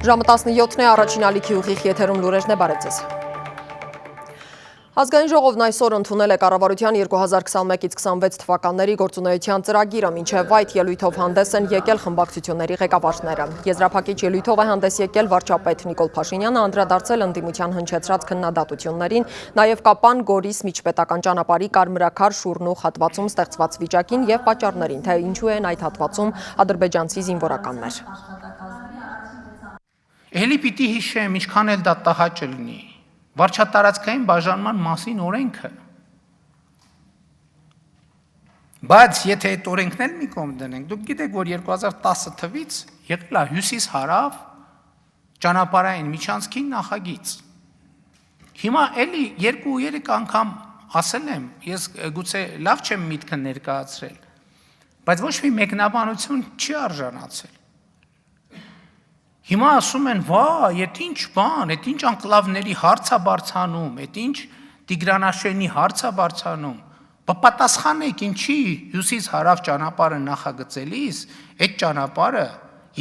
Ժամը 17-ն է, առաջին ալիքի ուղիղ եթերում լուրերն է, բարև ձեզ։ Ազգային ժողովն այսօր ընդունել է կառավարության 2021-ից 26 թվականների գործունեության ծրագիրը, մինչև այդ ելույթով հանդես են եկել խմբակցությունների ղեկավարները։ Եզրափակիչ ելույթով է հանդես եկել վարչապետ Նիկոլ Փաշինյանը, անդրադարձել ընդդիմության հնչեցրած քննադատություններին, նաև Կապան Գորիս միջպետական ճանապարհի կարմրաքար Շուռնուղ հատվածում ստեղծված վիճակին եւ պատճառներին, թե ինչու են այդ հատվածում ադրբեջանցի զինվորականներ։ Էլի պիտի հիշեմ, ինչքան էլ դա տհաճ լինի, վարչատարածքային բաժանման մասին օրենքը։ Բայց եթե այդ օրենքն էլ մի կողմ դնենք, դուք գիտեք, որ 2010 թվականից եղել է հյուսիս-հարավ ճանապարհային միջանցքի նախագիծ։ Հիմա էլի 2-3 անգամ ասել եմ, ես գուցե լավ չեմ միտքը ներկայացրել, բայց ոչ մի մեկնաբանություն չի արժանացել։ Հիմա ասում են, վայ, այդ ինչ բան, այդ ինչ անկլավների հարց է բարձրանում, այդ ինչ Տիգրանաշենի հարց է բարձրանում, պատասխանեք ինչի հյուսիս-հարավ ճանապարհը նախագծելիս, այդ ճանապարհը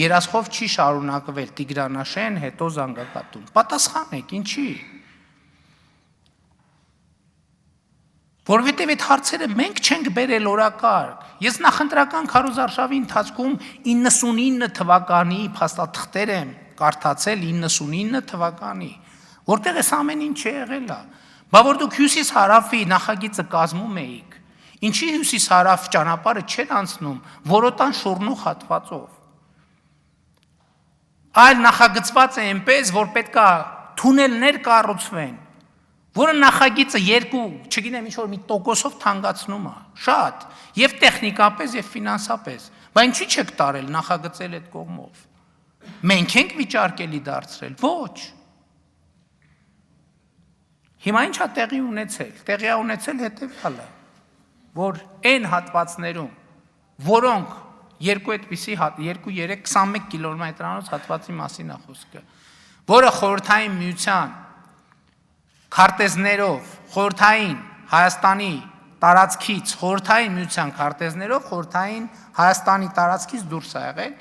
երասխով չի շարունակվել Տիգրանաշեն, հետո Զանգակատուն, պատասխանեք ինչի։ Որովհետև այդ հարցերը մենք չենք բերել օրակարգ։ Ես նախընտրական քարոզարշավի ընթացքում 99 թվականի փաստաթղթեր եմ կարդացել 99 թվականի, որտեղ էս ամեն ինչ եղել է։ Բա որ դուք հյուսիս-հարավի նախագիծը կազմում էիք, ինչի հյուսիս-հարավ ճանապարհը չեն անցնում Որոտան Շուռնուղ հատվածով։ Այլ նախագծված է այնպես, որ պետքա թունելներ կառուցվեն, որը նախագիծը չգիտեմ ինչ-որ մի տոկոսով թանկացնում է, շատ, եւ տեխնիկապես եւ ֆինանսապես, բայց ինչի՞ չեք տարել նախագծել այդ կողմով։ Մենք ենք վիճարկելի դարձրել, ոչ։ Հիմա ինչա տեղի ունեցել։ Տեղի է ունեցել հետեւյալը, որ այն հատվածներում, որոնք երկու այդպիսի 2-3-21 կիլոմետրանոց հատվածի մասին է խոսքը, որը խորհրդային միության քարտեզներով, խորհրդային Հայաստանի տարածքից, խորհրդային միության քարտեզներով, խորհրդային Հայաստանի տարածքից դուրս է եղել,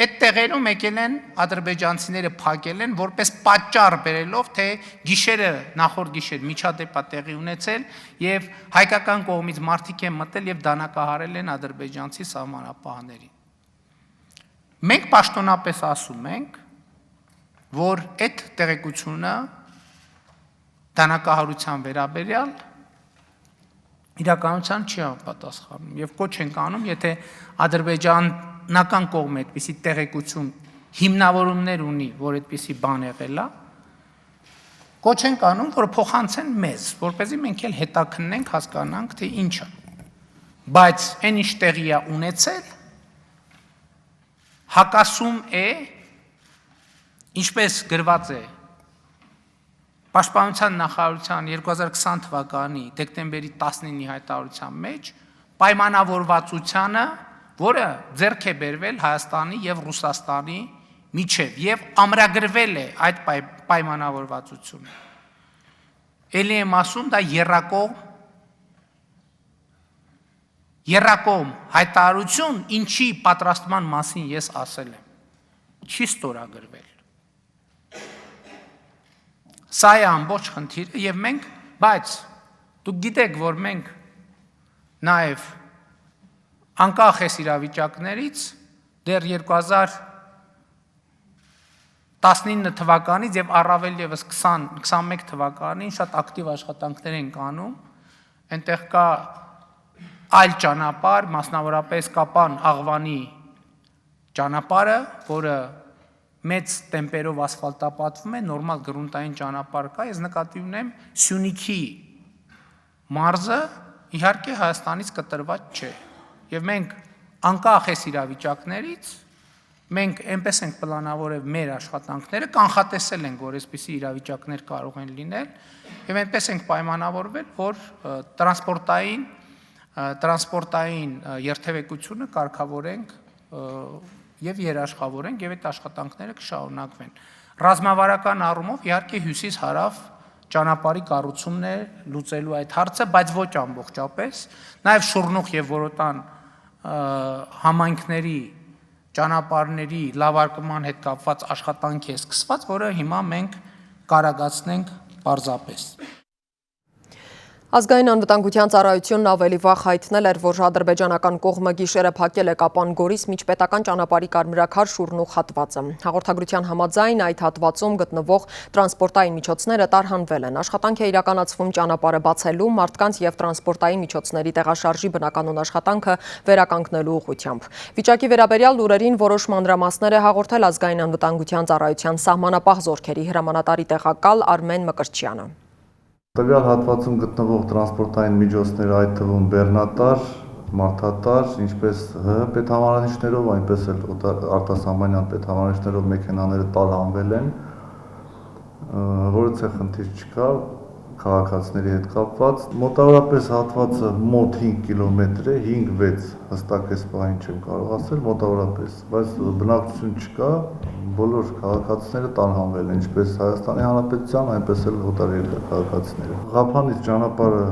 այդ տեղերում եկել են ադրբեջանցիները փակել են, որպես պատճառ բերելով, թե գիշերը, նախորդ գիշեր միջադեպ է տեղի ունեցել եւ հայկական կողմից մարդիկ են մտել եւ դանակահարել են ադրբեջանցի սահմանապահներին։ Մենք պաշտոնապես ասում ենք, որ այդ տեղեկությունը դանակահարության վերաբերյալ իրականության չի համապատասխանում եւ կոչ ենք անում, եթե ադրբեջանական կողմը այդպիսի տեղեկություն հիմնավորումներ ունի, որ այդպիսի բան եղել է, կոչ ենք անում, որ փոխանցեն մեզ, որպեսզի մենք էլ հետաքննենք, հասկանանք, թե ինչ է։ Բայց այն ինչ տեղի է ունեցել, հակասում է, ինչպես գրված է Պաշտպանության նախարարության 2020 թվականի դեկտեմբերի 19-ի հայտարարության մեջ պայմանավորվածությանը, որը ձեռք է բերվել Հայաստանի եւ Ռուսաստանի միջև եւ ամրագրվել է այդ պայմանավորվածությունը։ Էլի եմ ասում, դա երակոմ հայտարարություն, ինչի պատրաստման մասին ես ասել եմ, չի ստորագրվել։ Սա է ամբողջ խնդիրը եւ մենք, բայց դուք գիտեք, որ մենք նաեւ անկախ այս իրավիճակներից դեռ 2019 թվականից եւ առավել եւս 2021 թվականին շատ ակտիվ աշխատանքներ ենք անում, այնտեղ կա այլ ճանապարհ, մասնավորապես Կապան Աղվանի ճանապարհը, որը մեծ տեմպերով ասֆալտապատվում է, նորմալ գրունտային ճանապարհ կա, ես նկատի ունեմ Սյունիքի մարզը իհարկե Հայաստանից կտրված չէ։ Եվ մենք անկախ այս իրավիճակներից մենք այնպես ենք պլանավորել մեր աշխատանքները, կանխատեսել ենք, որ այսպիսի իրավիճակներ կարող են լինել, եւ այնպես ենք պայմանավորվել, որ տրանսպորտային երթևեկությունը կարգավորենք եւ երաշխավորենք եւ այդ աշխատանքները կշարունակվեն։ Ռազմավարական առումով իհարկե հյուսիս-հարավ ճանապարհի կառուցումն է լուծելու այդ հարցը, բայց ոչ ամբողջապես, նաեւ Շուռնուղ եւ Որոտան համայնքների ճանապարհների լավարկման հետ կապված աշխատանք է սկսված, որը հիմա մենք կարագացնենք պարզապես։ Ազգային անվտանգության ծառայությունն ավելի վաղ հայտնել էր, որ ադրբեջանական կողմը գիշերը փակել է Կապան Գորիս միջպետական ճանապարհի կարմրաքար շուրնուղ հատվածը։ Հաղորդագրության համաձայն այդ հատվածում գտնվող տրանսպորտային միջոցները տարհանվել են։ Աշխատանք է իրականացվում ճանապարհը բացելու, մարդկանց եւ տրանսպորտային միջոցների տեղաշարժի բնականոն աշխատանքը վերականգնելու ուղղությամբ։ Վիճակի վերաբերյալ լուրերին որոշ մանրամասներ է հաղորդել Ազգային անվտանգության ծառայության սահմանապահ զորքերի հրամանատարի տեղակալ Արմեն Մկրտչյանը։ Տվյալ հատվածում գտնվող տրանսպորտային միջոցները, այդ թվում բեռնատար, մարդատար, ինչպես ՀՀ պետհամարանիշներով, այնպես էլ արտասահմանյան պետհամարանիշներով մեքենաները տարհանվել են, որից է խնդիր չկա քաղաքացիների հետ կապված։ Մոտավորապես հատվածը մոտ 5 կիլոմետր է, 5-6 հստակ այս պահին չեմ կարող ասել, մոտավորապես, բայց բնակչություն չկա, բոլոր քաղաքացիները տարհանվել են, ինչպես Հայաստանի Հանրապետության, այնպես էլ օտարերկրյա քաղաքացիները։ Ղափանից ճանապարհը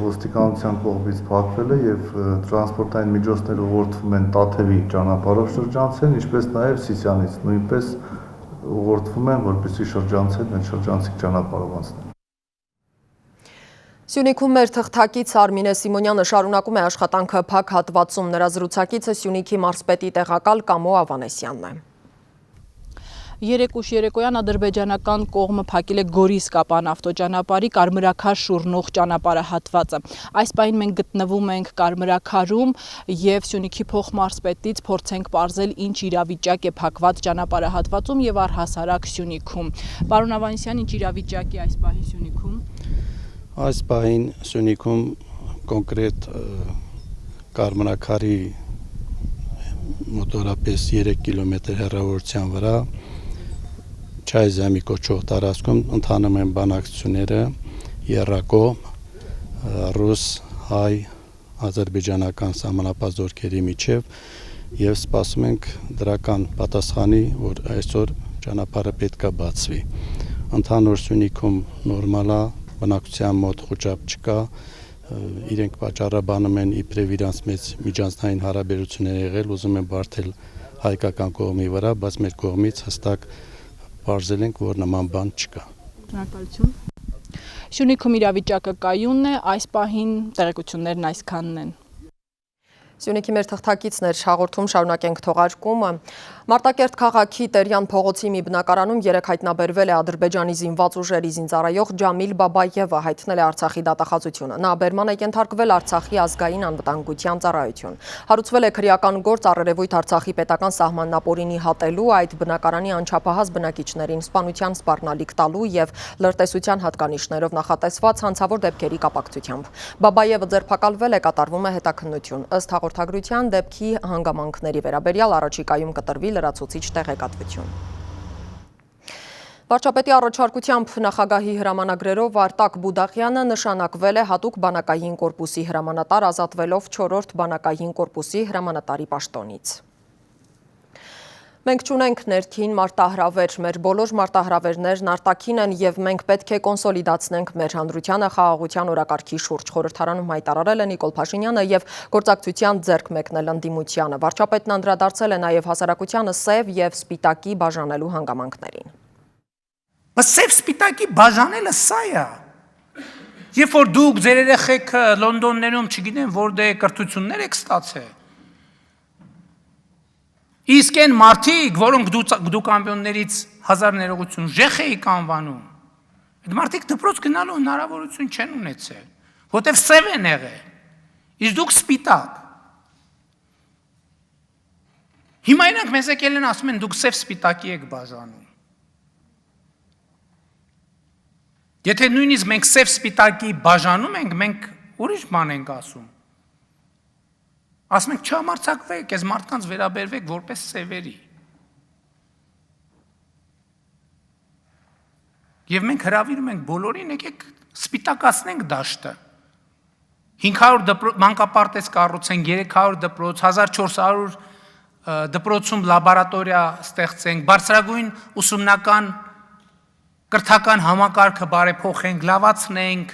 ոստիկանության կողմից փակվել է եւ տրանսպորտային միջոցները ուղղորդվում են Տաթևի ճանապարհով շրջանցեն, ինչպես նաեւ Սիսյանից նույնպես ուղղորդվում են, որպեսզի շրջանցեն այդ շրջանցիկ ճանապարհով անցնեն։ Սյունիքում մեր թղթակից Արմինե Սիմոնյանը շարունակում է աշխատանքը փակ հատվածում, նրա զրուցակիցը Սյունիքի մարզպետի տեղակալ Կամո Ավանեսյանն է։ Երեկուշ երեկոյան ադրբեջանական կողմը փակել է Գորիս-Կապան ավտոճանապարհի կարմրաքար շուրնուղ ճանապարհահատվածը։ Այս պահին մենք գտնվում ենք կարմրաքարում եւ Սյունիքի փոխմարզպետից փորձենք պարզել ինչ իրավիճակ է փակված ճանապարհահատվածում եւ առհասարակ Սյունիքում։ Պարոն Ավանեսյան, ինչ իրավիճակ է այս պահին Սյունիքում։ Այս պահին Սյունիքում կոնկրետ կարմրաքարի մոտորապես 3 կիլոմետր հեռավորության վրա Չայզամի կոչող տարածքում ընթանում են բանակցությունները եռակողմ ռուս, հայ, ադրբեջանական սահմանապահ զորքերի միջև եւ սպասում ենք դրական պատասխանի, որ այսօր ճանապարհը պետք է բացվի։ Ընդհանուր Սյունիքում նորմալ է, բնակության մոտ խոճապ չկա, իրենք պատճառաբանում են իբրև իրանց մեծ միջանցքային հարաբերություններ եղել, ուզում են բարթել հայկական կողմի վրա, բայց մեր կողմից հստակ պարզել ենք, որ նման բան չկա։ Շնորհակալություն։ Սյունիքում իրավիճակը կայուն է, այս պահին տեղեկություններն այսքանն են։ Սյունիքի մեր թղթակիցն էր հաղորդում, շարունակենք թողարկումը։ Մարտակերտ քաղաքի Տերյան փողոցի մի բնակարանում երեկ հայտնաբերվել է Ադրբեջանի զինված ուժերի զինծառայող Ջամիլ Բաբայևը, հայտնել է Արցախի դատախազությունը։ Նա բերման է կենթարկվել Արցախի ազգային անվտանգության ծառայություն։ Հարուցվել է քրեական գործ առերևույթ Արցախի պետական սահմանապորինի հատելու, այդ բնակարանի անչափահաս բնակիչներին սպանության սպառնալիք տալու եւ լրտեսության հատկանիշներով նախատեսված հանցավոր դեպքերի կապակցությամբ։ Բաբայևը ձերբակալվել է, կատարվում է հետաքննություն։ Ըստ հաղորդագրության դեպքի հանգամանքների վերաբերյալ առաջիկայում կտրվի լրացուցիչ տեղեկատվություն։ Վարչապետի առաջարկությամբ նախագահի հրամանագրերով Արտակ Բուդաղյանը նշանակվել է հատուկ բանակային կորպուսի հրամանատար, ազատվելով 4-րդ բանակային կորպուսի հրամանատարի պաշտոնից։ Մենք չունենք ներքին մարտահրավեր, մեր բոլոր մարտահրավերներն արտաքին են եւ մենք պետք է կոնսոլիդացնենք մեր հանրությանը խաղաղության օրակարգի շուրջ, խորհրդարանում հայտարարել է Նիկոլ Փաշինյանը եւ գործակցության ձեռք մեկնել ընդդիմությանը։ Վարչապետն անդրադարձել է նաեւ հասարակությանը սև եւ սպիտակի բաժանելու հանգամանքներին։ Բայց սև սպիտակի բաժանելը սա է։ Երբ որ դուք ձեր երեխեքը Լոնդոններում, չգիտեմ, որտեղ կրթություններ եք ստացել, իսկ այն մարդիկ, որոնք դուք ամբիոններից հազար ներողություն ժեխ էիք անվանում, այդ մարդիկ դպրոց գնալու հնարավորություն չեն ունեցել, որտեվ սև են եղել, իսկ դուք սպիտակ։ Հիմա իրանք մեզ եկել են ասում են դուք սև սպիտակի եք բաժանում։ Եթե նույնիսկ մենք սև սպիտակի բաժանում ենք, մենք ուրիշ բան ենք ասում։ Ասում ենք չհամարձակվեք, այս մարդկանց վերաբերվեք որպես սևերի։ Եվ մենք հրավիրում ենք բոլորին, եկեք սպիտակացնենք դաշտը։ 500 մանկապարտեզ կառուցենք, 300 դպրոց, 1400 դպրոցում լաբորատորիա ստեղծենք, բարձրագույն ուսումնական կրթական համակարգը բարեփոխենք, լավացնենք։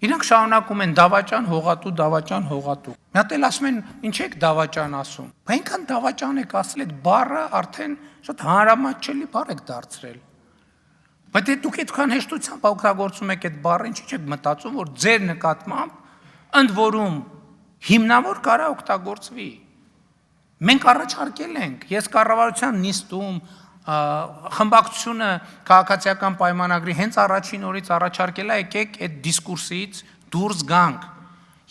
Իրանք շարունակում են դավաճան, հողատու։ Մի հատ էլ ասում են, ինչ եք դավաճան ասում։ Բայց այնքան դավաճան եք ասել, այդ բառը արդեն շատ հանրամատչելի բառ եք դարձրել։ Բայց դուք այդքան հեշտությամբ օգտագործում եք այդ բառը, ինչի՞ չեք մտածում, որ ձեր նկատմամբ ընդ որում հիմնավոր կարա օգտագործվի։ Մենք առաջարկել ենք, ես կառավարության նիստում խմբակցությունը քաղաքացիական պայմանագրի հենց առաջին օրից առաջարկել է եկեք այդ դիսկուրսից դուրս գանք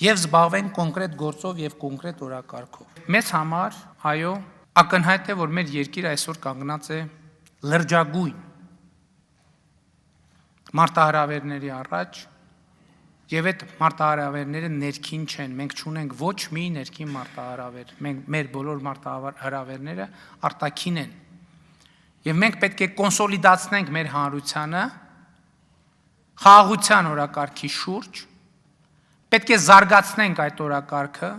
եւ զբաղվենք կոնկրետ գործով եւ կոնկրետ օրակարգով։ Մեզ համար, այո, ակնհայտ է, որ մեր երկիրը այսօր կանգնած է լրջագույն մարտահրավերների առաջ եւ այդ մարտահրավերները ներքին չեն, մենք չունենք ոչ մի ներքին մարտահրավեր, մեր բոլոր մարտահրավերները արտաքին են։ Եվ մենք պետք է կոնսոլիդացնենք մեր հանրությանը խաղաղության օրակարգի շուրջ, պետք է զարգացնենք այդ օրակարգը,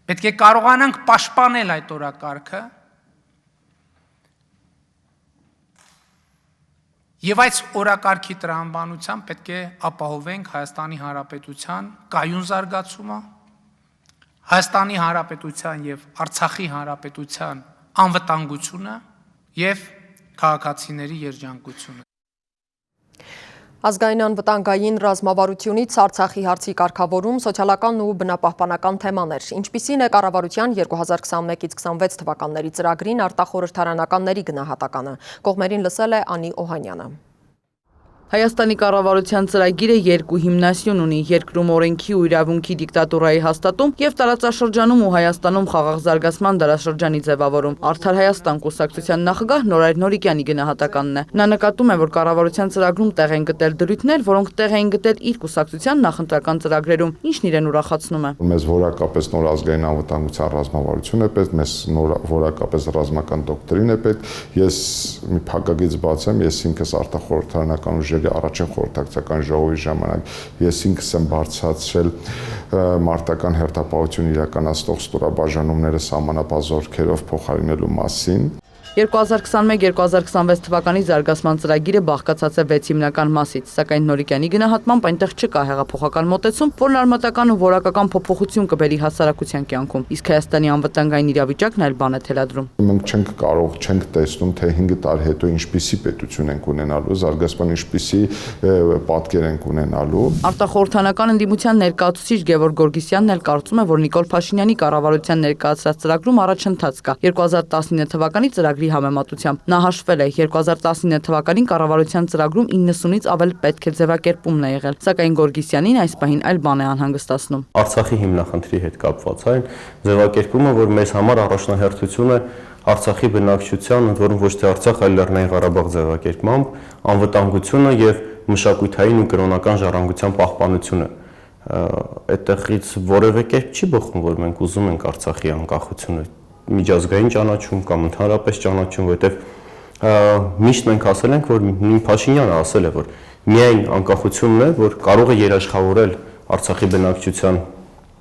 պետք է կարողանանք պաշտպանել այդ օրակարգը եւ այս օրակարգի տրամաբանությամբ պետք է ապահովենք Հայաստանի Հանրապետության կայուն զարգացումը, Հայաստանի Հանրապետության եւ Արցախի Հանրապետության անվտանգությունը եւ քաղաքացիների երջանկությունը։ Ազգային անվտանգային ռազմավարությունից Արցախի հարցի կարգավորում սոցիալական ու բնապահպանական թեմաներ, ինչպիսին է կառավարության 2021-26 թվականների ծրագրին արտախորհրդարանականների գնահատականը։ Կողմերին լսել է Անի Օհանյանը։ Հայաստանի կառավարության ծրագիրը երկու հիմնասյուն ունի՝ երկրում օրենքի ու իրավունքի դիկտատուրայի հաստատում եւ տարածաշրջանում ու Հայաստանում խաղաղ զարգացման դարաշրջանի ձևավորում։ Արդար Հայաստան կուսակցության նախագահ Նորայր Նորիկյանի գնահատականն է։ Նա նկատում է, որ կառավարության ծրագրում տեղ են գտել դրույթներ, որոնք տեղ էին գտել իր կուսակցության նախընտրական ծրագրերում, ինչն իրեն ուրախացնում է։ Մեզ որակապես նոր ազգային անվտանգության ռազմավարություն է պետք, մեզ նոր որակապես ռազմական դոկտրին է պետք։ Ես մի փակագից բացեմ, ես ինքս արտախորհրդարանական ուժերի առաջին խորհրդակցական ժողովի ժամանակ ես ինքս եմ բարձրացրել մարտական հերթապահություն իրականացնող ստորաբաժանումները սահմանապահ փոխարինելու մասին։ 2021-2026 թվականի զարգացման ծրագիրը բաղկացած է 6 հիմնական մասից, սակայն Նորիկյանի գնահատմամբ այնտեղ չկա հեղափոխական մոտեցում, որն արմատական ու որակական փոփոխություն կբերի հասարակության կյանքում, իսկ Հայաստանի անվտանգային իրավիճակն այլ բան է թելադրում։ Մենք չենք տեսնում, թե 5 տարի հետո ինչպիսի պետություն ենք ունենալու, զարգացման ինչպիսի պատկեր ենք ունենալու։ Արտախորհրդանական ընդդիմության ներկայացուցիչ Գևորգ Գորգիսյանն էլ կարծում է, որ Նիկոլ Փաշինյանի կառավարության ներկայացրած ծրագրում առաջընթաց կա 2019 թվականի ծրագրի համեմատությամբ։ Նա հաշվել է 2019 թվականին կառավարության ծրագրում 90-ից ավել պետք է ձևակերպումն է եղել, սակայն Գորգիսյանին այս պահին այլ բան է անհանգստացնում։ Արցախի հիմնախնդրի հետ կապված այն ձևակերպումը, որ մեզ համար առաջնահերթություն է Արցախի բնակչության, ընդ որում ոչ թե Արցախ, այլ Լեռնային Ղարաբաղ ձևակերպմամբ, անվտանգությունը եւ մշակութային ու կրոնական ժառանգության պահպանությունը։ Այդտեղից որևէ կերպ չի բխում, որ մենք ուզում ենք Արցախի անկախությունը միջազգային ճանաչում կամ ընդհանրապես ճանաչում, որովհետև միշտ մենք ասել ենք, որ նույն Փաշինյանը ասել է, որ միայն անկախությունն է, որ կարող է երաշխավորել Արցախի բնակչության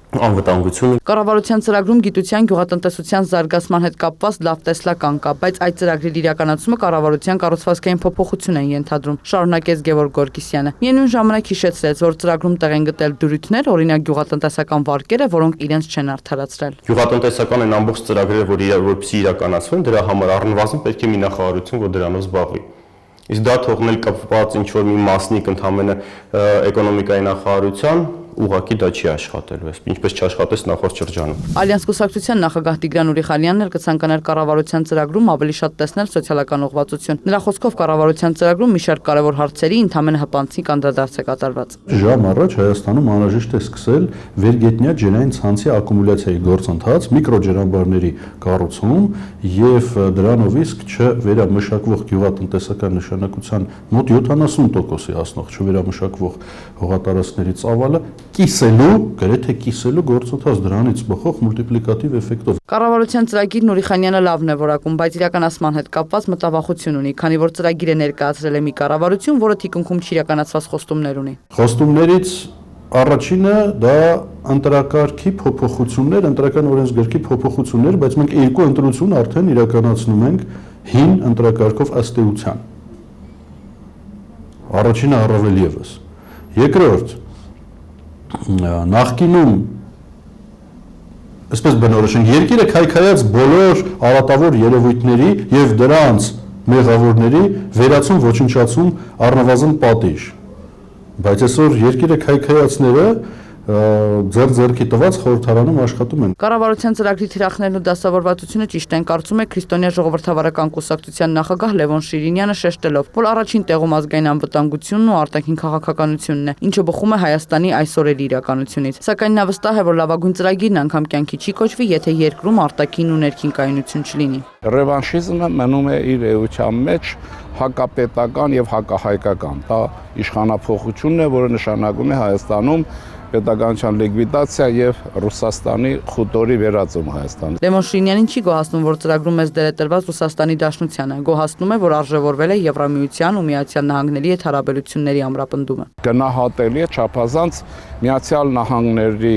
անվտանգությունը։ Կառավարության ծրագրում գիտության, գյուղատնտեսության զարգացման հետ կապված լավ տեսլական կա, բայց այդ ծրագրերի իրականացումը կառավարության կառուցվածքային փոփոխություն են ենթադրում, շարունակեց Գևորգ Գորգիսյանը։ Միևնույն ժամանակ հիշեցրեց, որ ծրագրում տեղ են գտել դրույթներ, օրինակ գյուղատնտեսական վարկերը, որոնք իրենց չեն արդարացրել։ Գյուղատնտեսական են ամբողջ ծրագրերը, որպեսզի իրականացվեն, դրա համար առնվազն պետք է մի նախարարություն, որ դրանով զբաղվի։ Իսկ դա թողնել կապված ինչ-որ մի մասնիկ ընդհանրապես էկոնոմիկայի նախարարության ուղղակի դա չի աշխատելու, ինչպես չաշխատեց նախորդ շրջանում։ Ալյանս կուսակցության նախագահ Տիգրան Ուրիխանյանն էլ կցանկանար կառավարության ծրագրում ավելի շատ տեսնել սոցիալական ուղղվածություն։ Նրա խոսքով կառավարության ծրագրում մի շարք կարևոր հարցերի ընդհանրապես հպանցիկ անդրադարձ է կատարված։ Ժամ առաջ Հայաստանում անհրաժեշտ է սկսել վերգետնյա ջրային ցանցի ակումուլյացիայի գործընթաց, միկրոջրամբարների կառուցում եւ դրանով իսկ չվերամշակվող գյուղատնտեսական նշանակության մոտ 70%-ի հասնող չվերամշակվող հողատարածքների ծավալը կիսելու, գրեթե կիսելու գործընթաց դրանից բխող մուլտիպլիկատիվ էֆեկտով։ Կառավարության ծրագիրն Ուրիխանյանը լավն է որակում, բայց իրականացման հետ կապված մտավախություն ունի, քանի որ ծրագիրը ներկայացրել է մի կառավարություն, որը թիկունքում չիրականացված խոստումներ ունի։ Խոստումներից առաջինը դա ընտրակարգի փոփոխություններ, ընտրական օրենսգրքի փոփոխություններ, բայց մենք երկու ընտրություն արդեն իրականացնում ենք հին ընտրակարգով ըստ էության։ Առաջինը առավել եւս։ Երկրորդ նախկինում այսպես բնորոշենք, երկիրը քայքայած բոլոր արատավոր երևույթների եւ դրանց մեղավորների վերացում ոչնչացում առնվազն պատիժ։ Բայց այսօր երկիրը քայքայածները ձեռքի տված խորհրդարանում աշխատում են։ Կառավարության ծրագրի թիրախներն ու դասավորվածությունը ճիշտ են, կարծում է Քրիստոնյա ժողովրդավարական կուսակցության նախագահ Լևոն Շիրինյանը, շեշտելով, որ առաջին տեղում ազգային անվտանգությունն ու արտաքին քաղաքականությունն է, ինչը բխում է Հայաստանի այսօրերի իրականությունից։ Սակայն նա վստահ է, որ լավագույն ծրագիրն անգամ կյանքի չի կոչվի, եթե երկրում արտաքին ու ներքին կայունություն չլինի։ Ռևանշիզմը մնում է իր էության մեջ հակապետական եւ հակահայկական։ Դա իշխանափոխությունն է, որը նշանակում է Հայաստանում պետականության լիկվիդացիա եւ Ռուսաստանի խուտորի վերածում Հայաստան։ Լևոն Շիրինյանին չի գոհացնում, որ ծրագրում մեծ դեր է տրված Ռուսաստանի Դաշնությանը, գոհացնում է, որ արժևորվել է Եվրամիության ու Միացյալ Նահանգների հետ հարաբերությունների ամրապնդումը։ Գնահատելի է չափազանց Միացյալ Նահանգների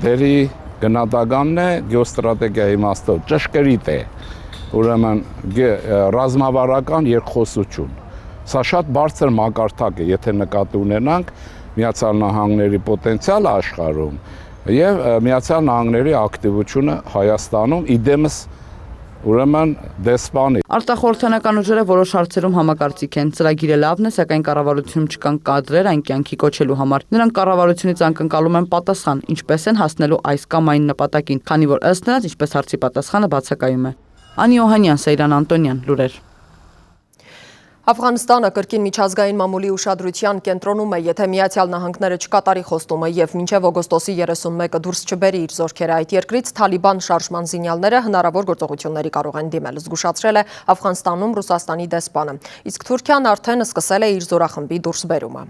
դերի գնահատականն է գեոստրատեգիայի իմաստով ճշգրիտ է, ուրեմն ռազմավարական երկխոսություն։ Սա շատ բարձր մակարդակ է, եթե նկատի ունենանք Միացյալ Նահանգների պոտենցիալը աշխարհում եւ Միացյալ Նահանգների ակտիվությունը Հայաստանում իդեմս ուրեմն դեսպանի։ Արտախորհրդանական ուժերը որոշ հարցերում համակարծիք են։ Ծրագիրը լավն է, սակայն կառավարությունում չկան կադրեր այն կյանքի կոչելու համար։ Նրանք կառավարությունից անկընկալում են պատասխան, ինչպես են հասնելու այս կամ այն նպատակին, քանի որ ըստ նրանց ինչպես հարցի պատասխանը բացակայում է։ Անի Օհանյան, Սեյրան Անտոնյան, լուրեր։ Աֆղանստանը կրկին միջազգային մամուլի ուշադրության կենտրոնում է, եթե Միացյալ Նահանգները չկատարի խոստումը եւ մինչեւ օգոստոսի 31-ը դուրս չբերի իր զորքերը այդ երկրից, Թալիբան շարժման զինյալները հնարավոր գործողությունների կարող են դիմել, զգուշացրել է Աֆղանստանում Ռուսաստանի դեսպանը։ Իսկ Թուրքիան արդեն սկսել է իր զորախմբի դուրսբերումը։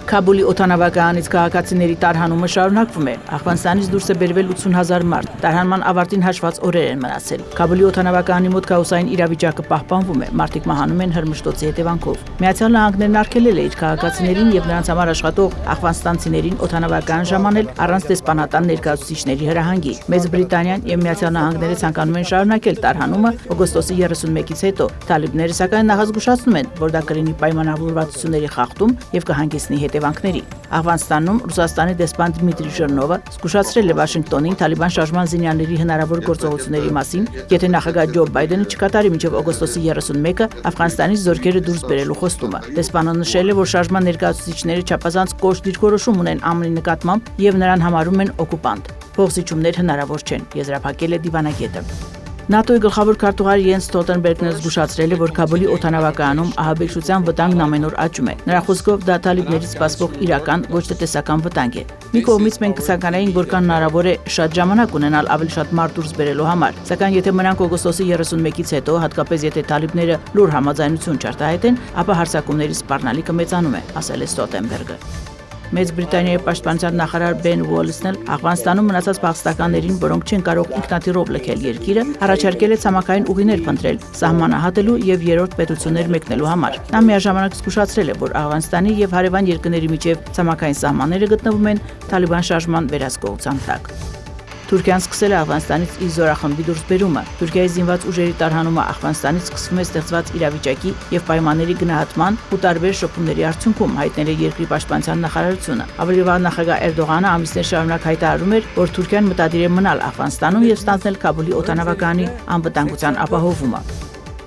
Քաբուլի օդանավակայանից քաղաքացիների տարհանումը շարունակվում է։ Աֆղանստանից դուրս է բերվել 80,000 մարդ։ Տարհանման ավարտին հաշված օրեր են մնացել։ Քաբուլի օդանավակայանի մոտ քաոսային իրավիճակը պահպանվում է։ Մարդիկ մահանում են հրմշտոցի հետևանքով։ Միացյալ Նահանգներն արգելել է իր քաղաքացիներին եւ նրանց համար աշխատող աֆղանստանցիներին օդանավակայան ժամանել առանց դեսպանատան ներկայացուցիչների հրահանգի։ Մեծ Բրիտանիան եւ Միացյալ Նահանգները ցանկանում են շարունակել տարհանումը օգոստոսի 31-ից հետո։ Թալիբները սակայն նախազգուշացնում են, որ դա կլինի պայմանավորվածությունների խախտում եւ կհանգեցնի հետևանքների։ Աֆղանստանում Ռուսաստանի դեսպան Դմիտրի Ժիրնովը զգուշացրել է Վաշինգտոնին Թալիբան շարժման զինյալների հնարավոր գործողությունների մասին, եթե նախագահ Ջո Բայդենը չկատարի մինչև օգոստոսի 31-ը Աֆղանստանից զորքերը դուրս բերելու խոստումը։ Դեսպանը նշել է, որ շարժման ներկայացուցիչները չափազանց կոշտ դիրքորոշում ունեն ԱՄՆ-ի նկատմամբ եւ նրան համարում են օկուպանտ։ Փոխզիջումներ հնարավոր չեն, եզրափակել է դիվանագետը։ ՆԱՏՕ-ի գլխավոր քարտուղար Յենս Ստոլտենբերգն զգուշացրել է, որ Քաբուլի օդանավակայանում ահաբեկչության վտանգն ամենօր աճում է։ Նրա խոսքով դա թալիբներից սպասվող իրական, ոչ թե տեսական վտանգ է։ Մի կողմից մենք կցանկանայինք, որքան հնարավոր է շատ ժամանակ ունենալ ավելի շատ մարդ դուրս բերելու համար, սակայն եթե մնանք օգոստոսի 31-ից հետո, հատկապես եթե թալիբները լուր համաձայնություն չարտահայտեն, ապա հարձակումների սպառնալիքը մեծանում է, ասել է Ստոլտենբերգը։ Մեծ Բրիտանիայի պաշտպանության նախարար Բեն Ուոլսն էլ Աֆղանստանում մնացած փախստականներին, որոնք չեն կարող ինքնաթիռով լքել երկիրը, առաջարկել է ցամաքային ուղիներ փնտրել, սահմանահատելու եւ երրորդ պետություններ մեկնելու համար։ Նա միաժամանակ զգուշացրել է, որ Աֆղանստանի եւ հարևան երկրների միջև ցամաքային սահմանները գտնվում են Թալիբան շարժման վերահսկողության տակ։ Թուրքիան սկսել է Աֆղանստանից իր զորախմբի դուրսբերումը։ Թուրքիայի զինված ուժերի տարհանումը Աֆղանստանից սկսվում է ստեղծված իրավիճակի եւ պայմանների գնահատման ու տարբեր շփումների արդյունքում, հայտնել է երկրի պաշտպանության նախարարությունը։ Ավելի վաղ նախագահ Էրդողանը ամիսներ շարունակ հայտարարում էր, որ Թուրքիան մտադիր է մնալ Աֆղանստանում եւ ստանձնել Քաբուլի օդանավակայանի անվտանգության ապահովումը։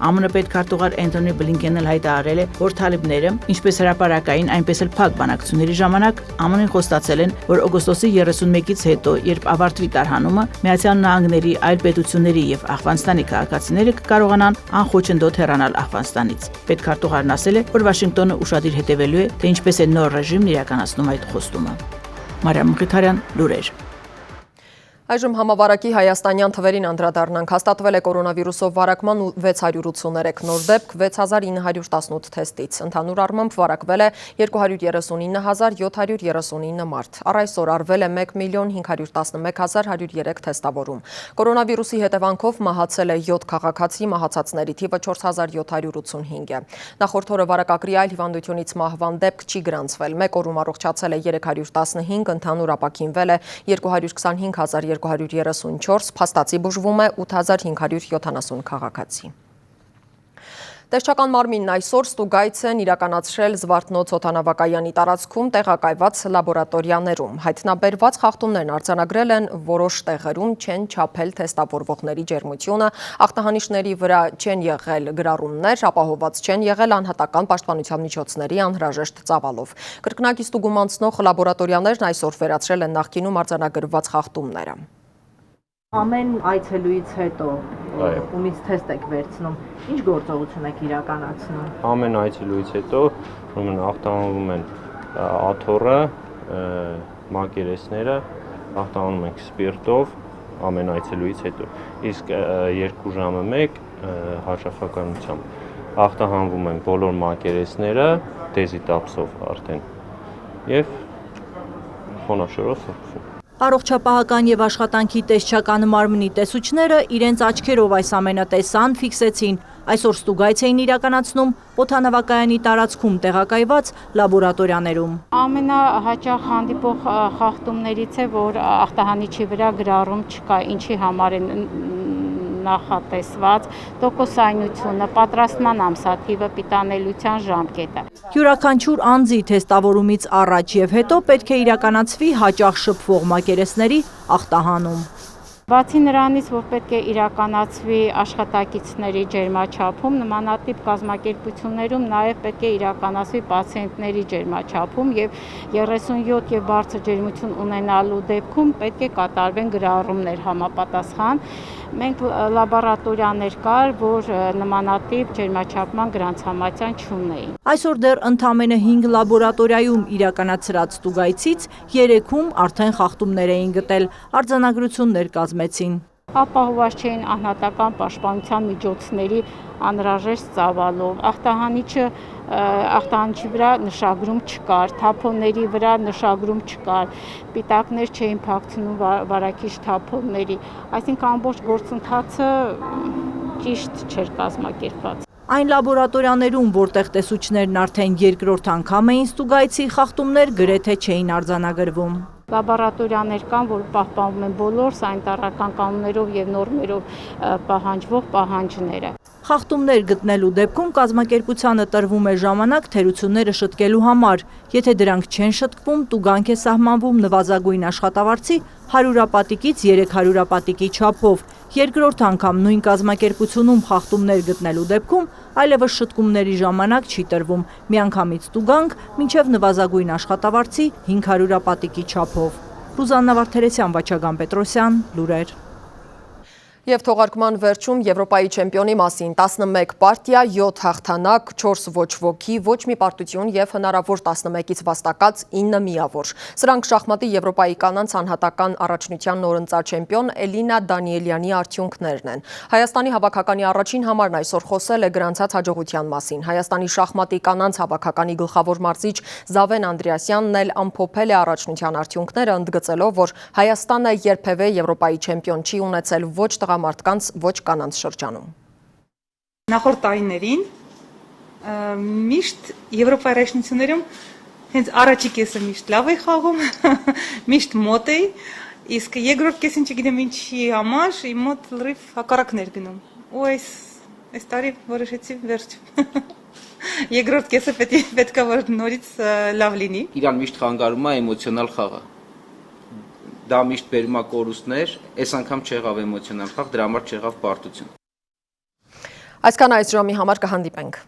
ԱՄՆ պետքարտուղար Էնթոնի Բլինքենն էլ հայտարարել է, որ թալիբները, ինչպես հրապարակային, այնպես էլ փակ բանակցությունների ժամանակ ԱՄՆ-ին խոստացել են, որ օգոստոսի 31-ից հետո, երբ ավարտվի տարհանումը, Միացյալ Նահանգների, այլ պետությունների եւ Աֆղանստանի քաղաքացիները կկարողանան անխոչնդոտ հեռանալ Աֆղանստանից։ Պետքարտուղարն ասել է, որ Վաշինգտոնը ուշադիր հետևելու է, թե ինչպես է նոր ռեժիմն իրականացնում այդ խոստումը։ Մարիամ Մխիթարյան, լուրեր։ Այժմ համավարակի հայաստանյան թվերին անդրադառնանք, հաստատվել է կորոնավիրուսով վարակման 683 նոր դեպք 6918 թեստից։ Ընդհանուր առմամբ վարակվել է 239739 մարդ։ Առ այսօր արվել է 1511103 թեստավորում։ Կորոնավիրուսի հետևանքով մահացել է 7 քաղաքացի, մահացածների թիվը 4785 է։ Նախորդ օրը վարակագրի այլ հիվանդությունից մահվան դեպք չի գրանցվել։ Մեկ օրում առողջացել է 315, ընդհանուր ապաքինվել է 225234, փաստացի բուժվում է 8570 քաղաքացի։ Տեսչական մարմինն այսօր ստուգայց են իրականացրել Զվարթնոց օդանավակայանի տարածքում տեղակայված լաբորատորիաներում։ Հայտնաբերված խախտումներն արձանագրել են որոշ տեղերում չեն չափել թեստավորվողների ջերմությունը, ախտահանիչների վրա չեն եղել գրառումներ, ապահովված չեն եղել անհատական պաշտպանության միջոցների անհրաժեշտ ծավալով։ Կրկնակի ստուգում անցնող լաբորատորիաներն այսօր վերացրել են նախկինում արձանագրված խախտումները։ Ամեն այցելուից հետո ումից թեստ եք վերցնում, ինչ գործողություն եք իրականացնում։ Ամեն այցելուից հետո ախտահանվում են աթոռը, մակերեսները, ախտահանում ենք սպիրտով ամեն այցելուից հետո։ Իսկ 2 ժամը 1 հաճախականությամբ ախտահանվում են բոլոր մակերեսները դեզիտապսով արդեն եւ խոնավշորով սրբվում։ Առողջապահական եւ աշխատանքի տեսչական մարմնի տեսուչները իրենց աչքերով այս ամենը տեսան, ֆիքսեցին։ Այսօր ստուգայց էին իրականացնում օդանավակայանի տարածքում տեղակայված լաբորատորիաներում։ Ամենահաճախ հանդիպող խախտումներից է, որ ախտահանիչի վրա գրառում չկա, ինչի համար է նախատեսված, տոկոսայնությունը, պատրաստման ամսաթիվը, պիտանելիության ժամկետը։ Յուրաքանչյուր անձի թեստավորումից առաջ եւ հետո պետք է իրականացվի հաճախ շփվող մակերեսների ախտահանում։ Բացի նրանից, որ պետք է իրականացվի աշխատակիցների ջերմաչափում, նմանատիպ կազմակերպություններում նաև պետք է իրականացվի պացիենտների ջերմաչափում եւ 37 եւ բարձր ջերմություն ունենալու դեպքում պետք է կատարվեն գրառումներ համապատասխան։ Մենք լաբորատորիաներ կար, որ նմանատիպ ջերմաչափման գրանցամատյան չունեին։ Այսօր դեռ ընդամենը 5 լաբորատորիայում իրականացրած ստուգայցից 3-ում արդեն խախտումներ էին գտել, արձանագրություններ կազմեցին։ Ապահովված չէին անհատական պաշտպանության միջոցների անհրաժեշտ ծավալով, ախտահանիչի վրա նշագրում չկար, թափոնների վրա նշագրում չկար, պիտակներ չէին փակցնում վարակիչ թափոնների, այսինքն ամբողջ գործընթացը ճիշտ չէր կազմակերպված։ Այն լաբորատորիաներում, որտեղ տեսուչներն արդեն երկրորդ անգամ էին ստուգայցի, խախտումներ գրեթե չէին արձանագրվում։ Լաբորատորիաներ կան, որ պահպանվում են բոլոր սանիտարական կանոններով եւ նորմերով պահանջվող պահանջները։ Խախտումներ գտնելու դեպքում կազմակերպությանը տրվում է ժամանակ թերությունները շտկելու համար։ Եթե դրանք չեն շտկվում, տուգանք է սահմանվում նվազագույն աշխատավարձի 100-ապատիկից 300-ապատիկի չափով։ Երկրորդ անգամ նույն կազմակերպությունում խախտումներ գտնելու դեպքում այլևս շտկումների ժամանակ չի տրվում, միանգամից տուգանք մինչև նվազագույն աշխատավարձի 500-ապատիկի չափով։ Ռուզաննա Վարդերեսյան, Վաչագան Պետրոսյան, լուրեր։ Եվ թողարկման վերջում Եվրոպայի չեմպիոնի մասին 11 պարտիա, 7 հաղթանակ, 4 ոչ ոքի, ոչ մի պարտություն և հնարավոր 11-ից վաստակած 9 միավոր։ Սրանք շախմատի Եվրոպայի կանանց անհատական առաջնության նորընծա չեմպիոն Էլինա Դանիելյանի արդյունքներն են։ Հայաստանի հավաքականի առաջին համարն այսօր խոսել է գրանցած հաջողության մասին։ Հայաստանի շախմատի կանանց հավաքականի գլխավոր մարզիչ Զավեն Անդրեասյանն էլ ամփոփել է առաջնության արդյունքները, ընդգծելով, որ Հայաստանը երբևէ Եվրոպայի չեմպիոն չի ունեցել ոչ տղամարդկանց, ոչ կանանց շրջանում։ Նախորդ տարիներին միշտ Եվրոպայի առաջնություններում հենց առաջի կեսը միշտ լավ է խաղում, միշտ մոտ է, իսկ երկրորդ կեսին չգիտեմ ինչի համար, իմ մոտ լրիվ հակառակներ գնում։ Ու այս տարի որոշեցի վերջ։ Երկրորդ կեսը պետք է որ նորից լավ լինի։ Իրան միշտ խանգարում է էմոցիոնալ խաղը։ Դա միշտ բերում է կորուստներ, այս անգամ չեղավ էմոցիոնալ խաղ, դրա համար չեղավ պարտություն։ Այսքան այս ժամի համար կհանդիպենք։